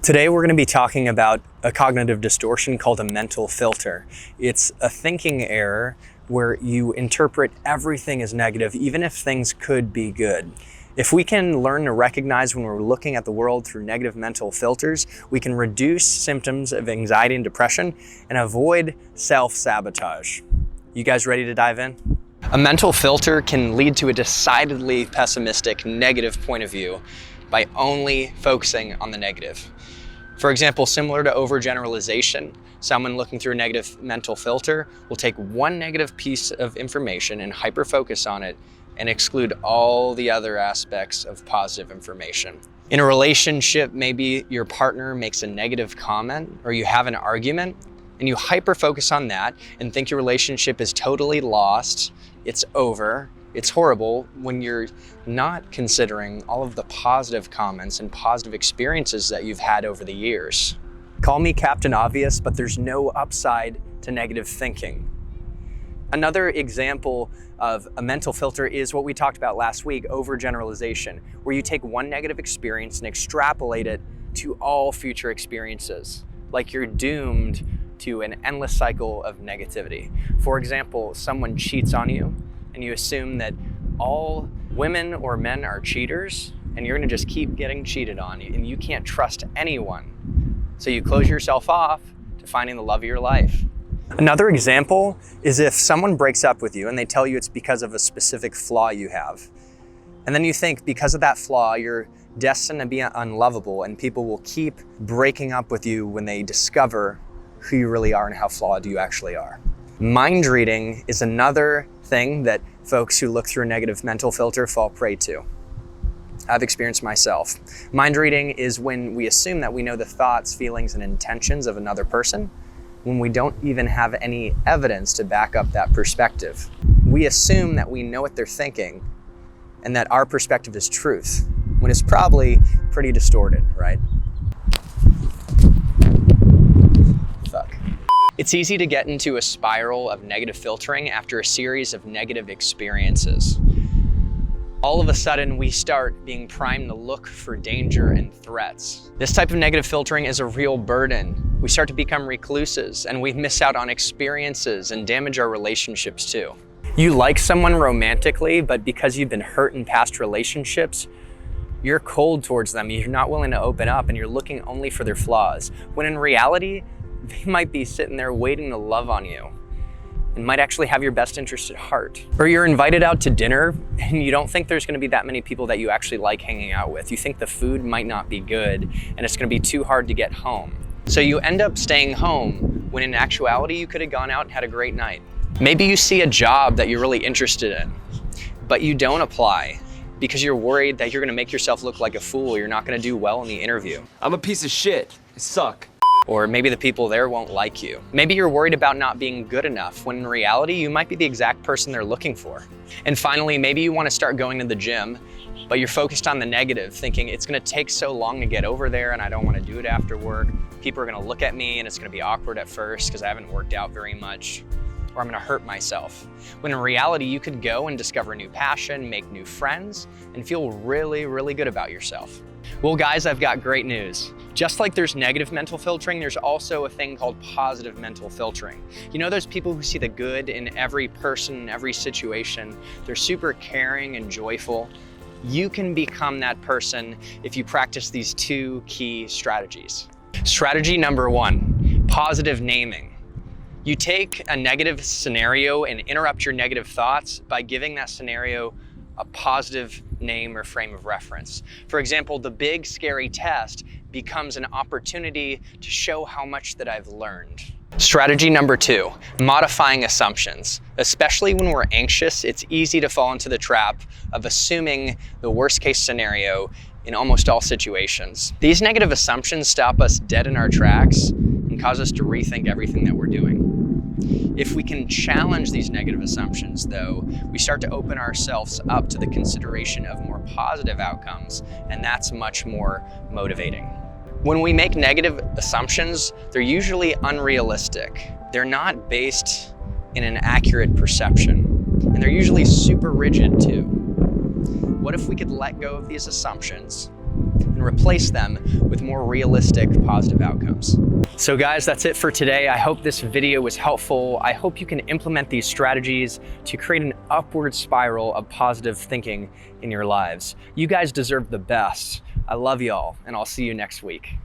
Today we're going to be talking about a cognitive distortion called a mental filter. It's a thinking error where you interpret everything as negative, even if things could be good. If we can learn to recognize when we're looking at the world through negative mental filters, we can reduce symptoms of anxiety and depression and avoid self-sabotage. You guys ready to dive in? A mental filter can lead to a decidedly pessimistic, negative point of view by only focusing on the negative. For example, similar to overgeneralization, someone looking through a negative mental filter will take one negative piece of information and hyperfocus on it and exclude all the other aspects of positive information. In a relationship, maybe your partner makes a negative comment or you have an argument and you hyperfocus on that and think your relationship is totally lost, it's over, it's horrible, when you're not considering all of the positive comments and positive experiences that you've had over the years. Call me Captain Obvious, but there's no upside to negative thinking. Another example of a mental filter is what we talked about last week, overgeneralization, where you take one negative experience and extrapolate it to all future experiences, like you're doomed to an endless cycle of negativity. For example, someone cheats on you, and you assume that all women or men are cheaters, and you're gonna just keep getting cheated on, and you can't trust anyone. So you close yourself off to finding the love of your life. Another example is if someone breaks up with you and they tell you it's because of a specific flaw you have. And then you think because of that flaw, you're destined to be unlovable, and people will keep breaking up with you when they discover who you really are and how flawed you actually are. Mind reading is another thing that folks who look through a negative mental filter fall prey to. I've experienced myself. Mind reading is when we assume that we know the thoughts, feelings, and intentions of another person when we don't even have any evidence to back up that perspective. We assume that we know what they're thinking and that our perspective is truth, when it's probably pretty distorted, right? It's easy to get into a spiral of negative filtering after a series of negative experiences. All of a sudden, we start being primed to look for danger and threats. This type of negative filtering is a real burden. We start to become recluses, and we miss out on experiences and damage our relationships too. You like someone romantically, but because you've been hurt in past relationships, you're cold towards them. You're not willing to open up, and you're looking only for their flaws. When in reality, they might be sitting there waiting to love on you and might actually have your best interest at heart. Or you're invited out to dinner and you don't think there's gonna be that many people that you actually like hanging out with. You think the food might not be good and it's gonna be too hard to get home. So you end up staying home when in actuality you could have gone out and had a great night. Maybe you see a job that you're really interested in, but you don't apply because you're worried that you're gonna make yourself look like a fool. You're not gonna do well in the interview. I'm a piece of shit. I suck. Or maybe the people there won't like you. Maybe you're worried about not being good enough, when in reality, you might be the exact person they're looking for. And finally, maybe you want to start going to the gym, but you're focused on the negative, thinking it's gonna take so long to get over there and I don't want to do it after work. People are gonna look at me and it's gonna be awkward at first because I haven't worked out very much, or I'm gonna hurt myself. When in reality, you could go and discover a new passion, make new friends, and feel really, really good about yourself. Well guys, I've got great news. Just like there's negative mental filtering, there's also a thing called positive mental filtering. You know those people who see the good in every person, every situation? They're super caring and joyful. You can become that person if you practice these two key strategies. Strategy number one, positive naming. You take a negative scenario and interrupt your negative thoughts by giving that scenario a positive name or frame of reference. For example, the big scary test becomes an opportunity to show how much that I've learned. Strategy number two, modifying assumptions. Especially when we're anxious, it's easy to fall into the trap of assuming the worst case scenario in almost all situations. These negative assumptions stop us dead in our tracks and cause us to rethink everything that we're doing. If we can challenge these negative assumptions, though, we start to open ourselves up to the consideration of more positive outcomes, and that's much more motivating. When we make negative assumptions, they're usually unrealistic. They're not based in an accurate perception, and they're usually super rigid too. What if we could let go of these assumptions and replace them with more realistic, positive outcomes. So guys, that's it for today. I hope this video was helpful. I hope you can implement these strategies to create an upward spiral of positive thinking in your lives. You guys deserve the best. I love y'all, and I'll see you next week.